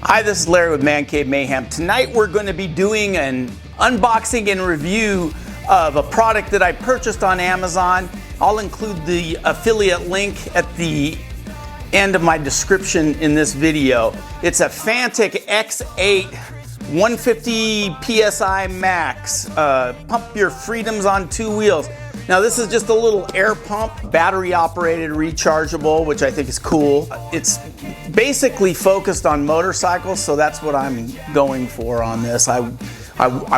Hi, this is Larry with Man Cave Mayhem. Tonight we're going to be doing an unboxing and review of a product that I purchased on Amazon. I'll include the affiliate link at the end of my description in this video. It's a Fanttik X8 150 PSI max. Pump your freedoms on 2 wheels. Now this is just a little air pump, battery operated, rechargeable, which I think is cool. It's basically focused on motorcycles, so that's what I'm going for on this. I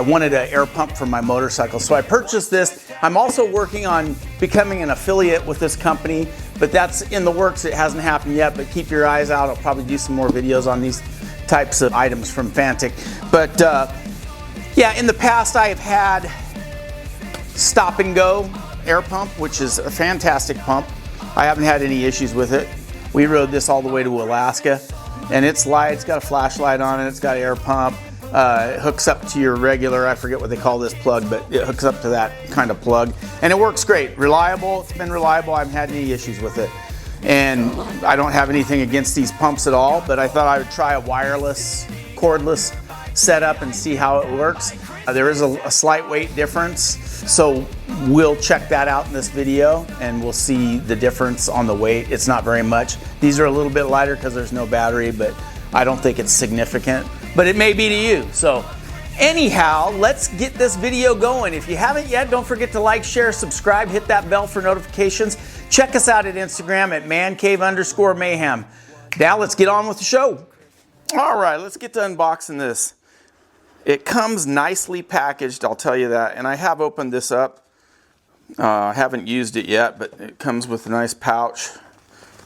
wanted an air pump for my motorcycle, so I purchased this. I'm also working on becoming an affiliate with this company, but that's in the works. It hasn't happened yet, but keep your eyes out. I'll probably do some more videos on these types of items from Fanttik. But yeah, in the past I have had Stop and Go air pump, which is a fantastic pump. I haven't had any issues with it. We rode this all the way to Alaska, and it's light. It's got a flashlight on it. It's got an air pump. It hooks up to your regular, I forget what they call this plug, but it hooks up to that kind of plug, and it works great. Reliable. It's been reliable. I haven't had any issues with it, and I don't have anything against these pumps at all, but I thought I would try a wireless, cordless setup and see how it works. There is a slight weight difference, so we'll check that out in this video and we'll see the difference on the weight. It's not very much. These are a little bit lighter because there's no battery, but I don't think it's significant, but it may be to you. So anyhow, let's get this video going. If you haven't yet, don't forget to like, share, subscribe, hit that bell for notifications. Check us out at Instagram at mancave_mayhem. Now let's get on with the show. All right, let's get to unboxing this. It comes nicely packaged, I'll tell you that, and I have opened this up. I haven't used it yet, but it comes with a nice pouch,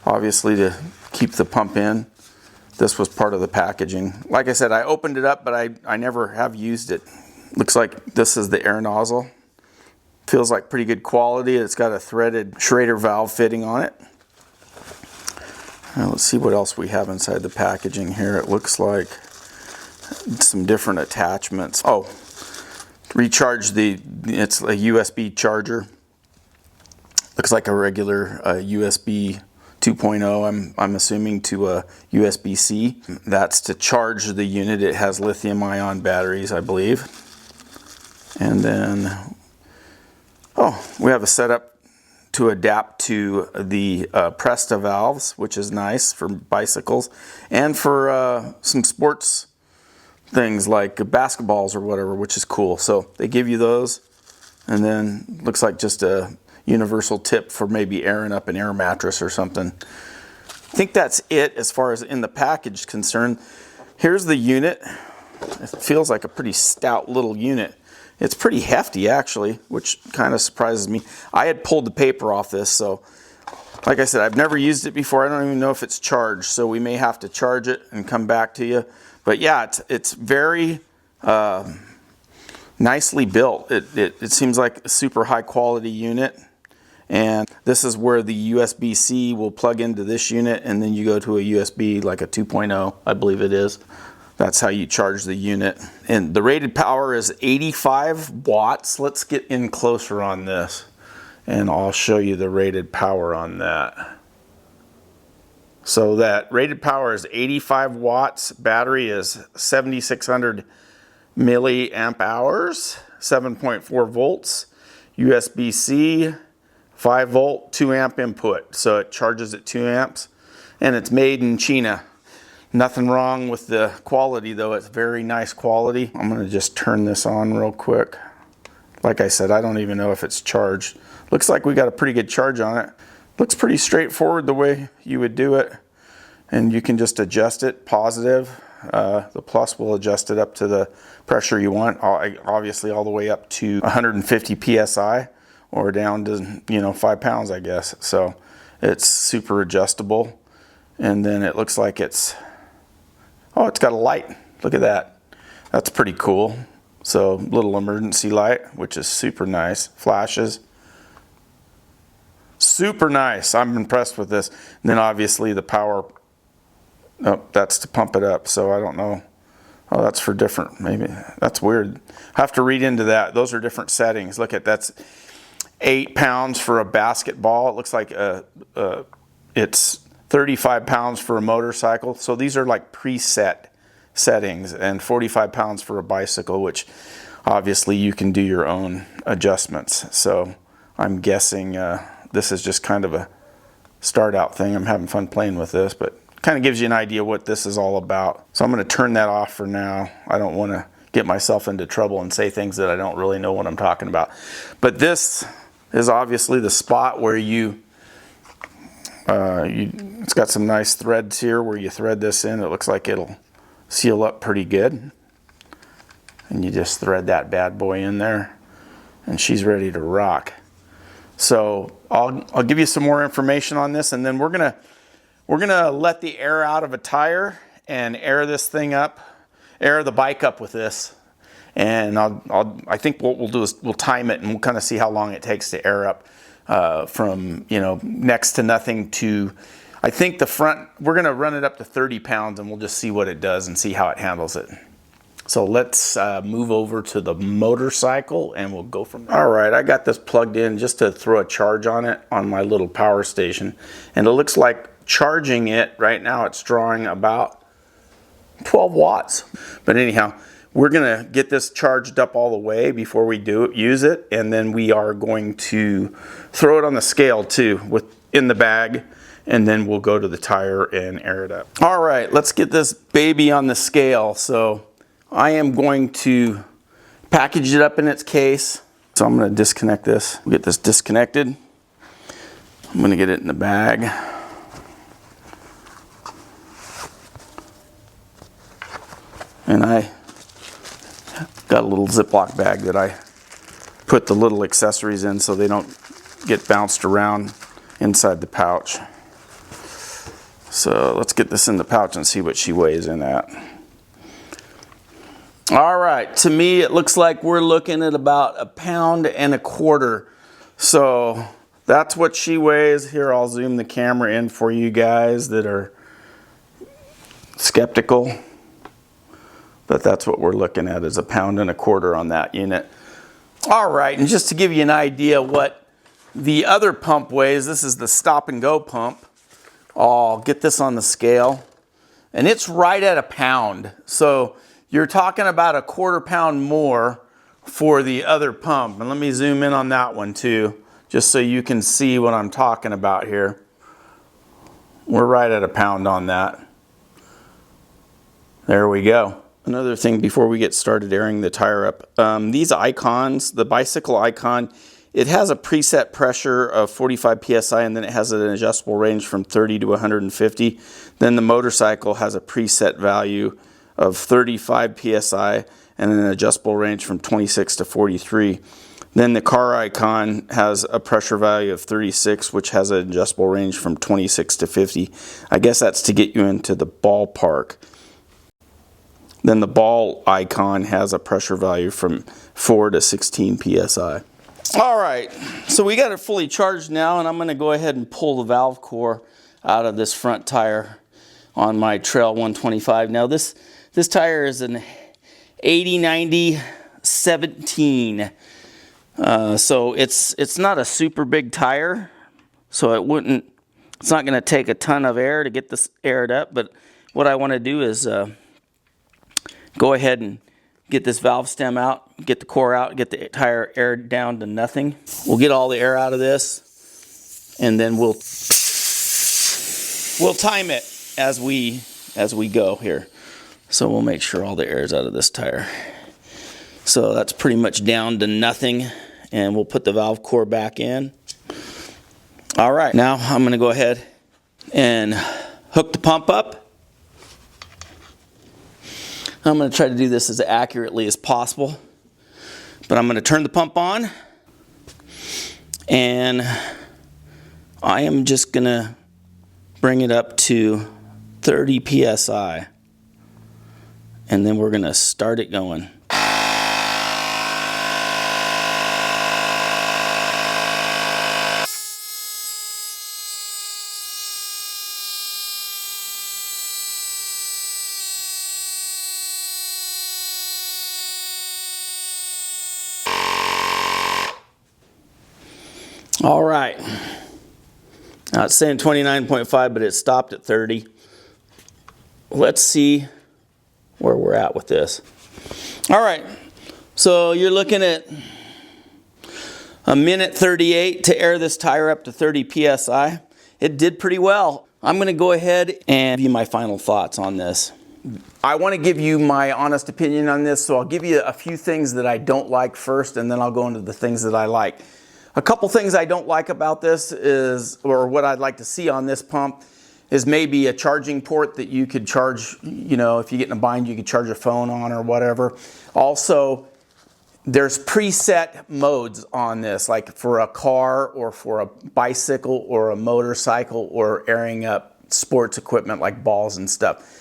obviously to keep the pump in. This was part of the packaging. Like I said, I opened it up, but I never have used it. Looks like this is the air nozzle. Feels like pretty good quality. It's got a threaded Schrader valve fitting on it. Now let's see what else we have inside the packaging here. It looks like some different attachments. Oh, recharge it's a USB charger. Looks like a regular USB 2.0, I'm assuming, to a USB-C. That's to charge the unit. It has lithium-ion batteries, I believe. And then, oh, we have a setup to adapt to the Presta valves, which is nice for bicycles, and for some sports things like basketballs or whatever, which is cool. So they give you those, and then looks like just a universal tip for maybe airing up an air mattress or something. I think that's it as far as in the package is concerned. Here's the unit. It feels like a pretty stout little unit. It's pretty hefty actually, which kind of surprises me. I had pulled the paper off this, so like I said, I've never used it before. I don't even know if it's charged, so we may have to charge it and come back to you. But yeah, it's very nicely built. It seems like a super high quality unit. And this is where the USB-C will plug into this unit, and then you go to a USB, like a 2.0, I believe it is. That's how you charge the unit. And the rated power is 85 watts. Let's get in closer on this, and I'll show you the rated power on that. So that rated power is 85 watts. Battery is 7,600 milliamp hours, 7.4 volts. USB-C, 5 volt, 2 amp input. So it charges at 2 amps, and it's made in China. Nothing wrong with the quality though. It's very nice quality. I'm gonna just turn this on real quick. Like I said, I don't even know if it's charged. Looks like we got a pretty good charge on it. Looks pretty straightforward the way you would do it. And you can just adjust it, positive. The plus will adjust it up to the pressure you want, obviously all the way up to 150 PSI or down to 5 pounds, I guess. So it's super adjustable. And then it looks like it's got a light. Look at that. That's pretty cool. So little emergency light, which is super nice. Flashes. Super nice. I'm impressed with this. And then obviously the power, that's to pump it up. So I don't know. Oh, that's for different, maybe. That's weird. I have to read into that. Those are different settings. Look at that's 8 pounds for a basketball. It looks like it's 35 pounds for a motorcycle. So these are like preset settings, and 45 pounds for a bicycle, which obviously you can do your own adjustments. So I'm guessing this is just kind of a start out thing. I'm having fun playing with this, but kind of gives you an idea what this is all about. So I'm going to turn that off for now. I don't want to get myself into trouble and say things that I don't really know what I'm talking about. But this is obviously the spot where it's got some nice threads here where you thread this in. It looks like it'll seal up pretty good. And you just thread that bad boy in there, and she's ready to rock. So I'll give you some more information on this, and then we're gonna let the air out of a tire and air this thing up, air the bike up with this. And I think what we'll do is we'll time it, and we'll kind of see how long it takes to air up from, you know, next to nothing to, I think the front, we're going to run it up to 30 pounds, and we'll just see what it does and see how it handles it. So let's move over to the motorcycle, and we'll go from there. All right, I got this plugged in just to throw a charge on it on my little power station. And it looks like charging it right now, it's drawing about 12 watts. But anyhow, we're going to get this charged up all the way before we use it, and then we are going to throw it on the scale too, in the bag, and then we'll go to the tire and air it up. All right, let's get this baby on the scale. So I am going to package it up in its case. So I'm going to disconnect this. We'll get this disconnected. I'm going to get it in the bag. And I got a little Ziploc bag that I put the little accessories in so they don't get bounced around inside the pouch. So let's get this in the pouch and see what she weighs in at. All right, to me it looks like we're looking at about 1.25 pounds. So that's what she weighs. Here, I'll zoom the camera in for you guys that are skeptical. But that's what we're looking at, is 1.25 pounds on that unit. All right, and just to give you an idea what the other pump weighs, this is the stop and go pump. I'll get this on the scale, and it's right at 1 pound. So you're talking about 1/4 pound more for the other pump. And let me zoom in on that one too, just so you can see what I'm talking about here. We're right at 1 pound on that. There we go. Another thing before we get started airing the tire up, these icons, the bicycle icon, it has a preset pressure of 45 psi, and then it has an adjustable range from 30 to 150. Then the motorcycle has a preset value of 35 psi and an adjustable range from 26 to 43. Then the car icon has a pressure value of 36, which has an adjustable range from 26 to 50. I guess that's to get you into the ballpark. Then the ball icon has a pressure value from 4 to 16 psi. All right, so we got it fully charged now, and I'm going to go ahead and pull the valve core out of this front tire on my Trail 125. Now this tire is an 80/90/17, so it's not a super big tire, so it's not going to take a ton of air to get this aired up. But what I want to do is go ahead and get this valve stem out, get the core out, get the tire aired down to nothing. We'll get all the air out of this, and then we'll time it as we go here. So we'll make sure all the air is out of this tire. So that's pretty much down to nothing, and we'll put the valve core back in. All right, now I'm going to go ahead and hook the pump up. I'm going to try to do this as accurately as possible, but I'm going to turn the pump on, and I am just going to bring it up to 30 psi, and then we're going to start it going. All right, now it's saying 29.5, but it stopped at 30. Let's see where we're at with this. All right, so you're looking at a minute 38 to air this tire up to 30 PSI. It did pretty well. I'm gonna go ahead and give you my final thoughts on this. I wanna give you my honest opinion on this, so I'll give you a few things that I don't like first, and then I'll go into the things that I like. A couple things I don't like about this is, or what I'd like to see on this pump, is maybe a charging port that you could charge, you know, if you get in a bind, you could charge your phone on or whatever. Also, there's preset modes on this, like for a car or for a bicycle or a motorcycle or airing up sports equipment like balls and stuff.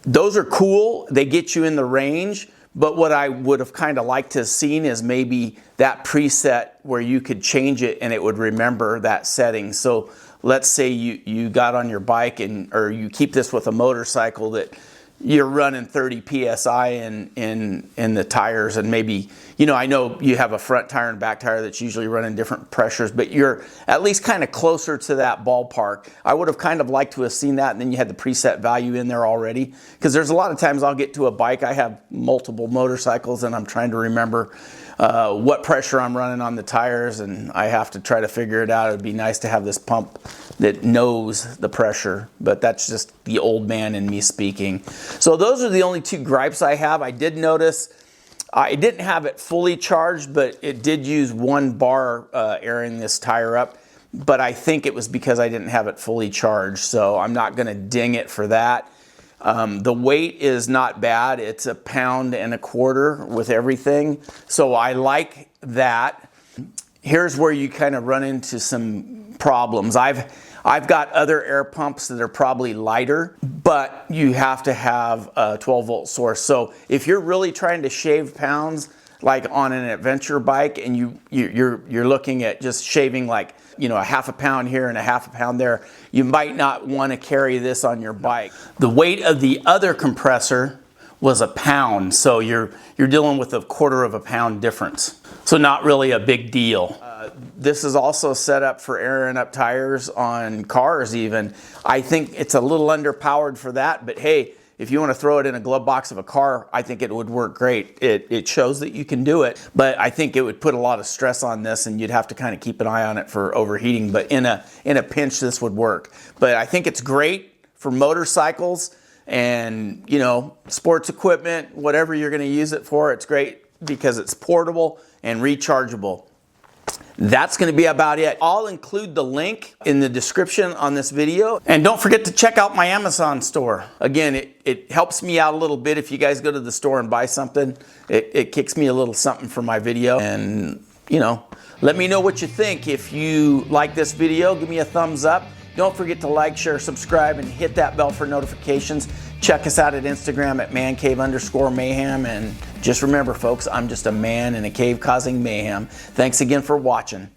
Those are cool, they get you in the range, but what I would have kind of liked to have seen is maybe that preset where you could change it and it would remember that setting. So let's say you got on your bike or you keep this with a motorcycle that you're running 30 PSI in the tires, and maybe, you know, I know you have a front tire and back tire that's usually running different pressures, but you're at least kind of closer to that ballpark. I would have kind of liked to have seen that, and then you had the preset value in there already, because there's a lot of times I'll get to a bike, I have multiple motorcycles, and I'm trying to remember what pressure I'm running on the tires, and I have to try to figure it out. It'd be nice to have this pump that knows the pressure, but that's just the old man in me speaking. So those are the only two gripes I have. I did notice I didn't have it fully charged, but it did use 1 bar airing this tire up, but I think it was because I didn't have it fully charged, so I'm not gonna ding it for that. The weight is not bad. It's 1.25 pounds with everything. So I like that. Here's where you kind of run into some problems. I've got other air pumps that are probably lighter, but you have to have a 12-volt source. So if you're really trying to shave pounds, like on an adventure bike, and you're looking at just shaving, like, you know, a 1/2 pound here and a 1/2 pound there, you might not want to carry this on your bike. The weight of the other compressor was 1 pound, so you're dealing with 1/4 pound difference. So not really a big deal. This is also set up for airing up tires on cars even. I think it's a little underpowered for that, but hey, if you want to throw it in a glove box of a car, I think it would work great. It shows that you can do it, but I think it would put a lot of stress on this, and you'd have to kind of keep an eye on it for overheating, but in a pinch this would work. But I think it's great for motorcycles and, you know, sports equipment, whatever you're going to use it for. It's great because it's portable and rechargeable. That's going to be about it. I'll include the link in the description on this video. And don't forget to check out my Amazon store. Again, it helps me out a little bit if you guys go to the store and buy something. It kicks me a little something for my video. And, you know, let me know what you think. If you like this video, give me a thumbs up. Don't forget to like, share, subscribe, and hit that bell for notifications. Check us out at Instagram at mancave_mayhem. And just remember, folks, I'm just a man in a cave causing mayhem. Thanks again for watching.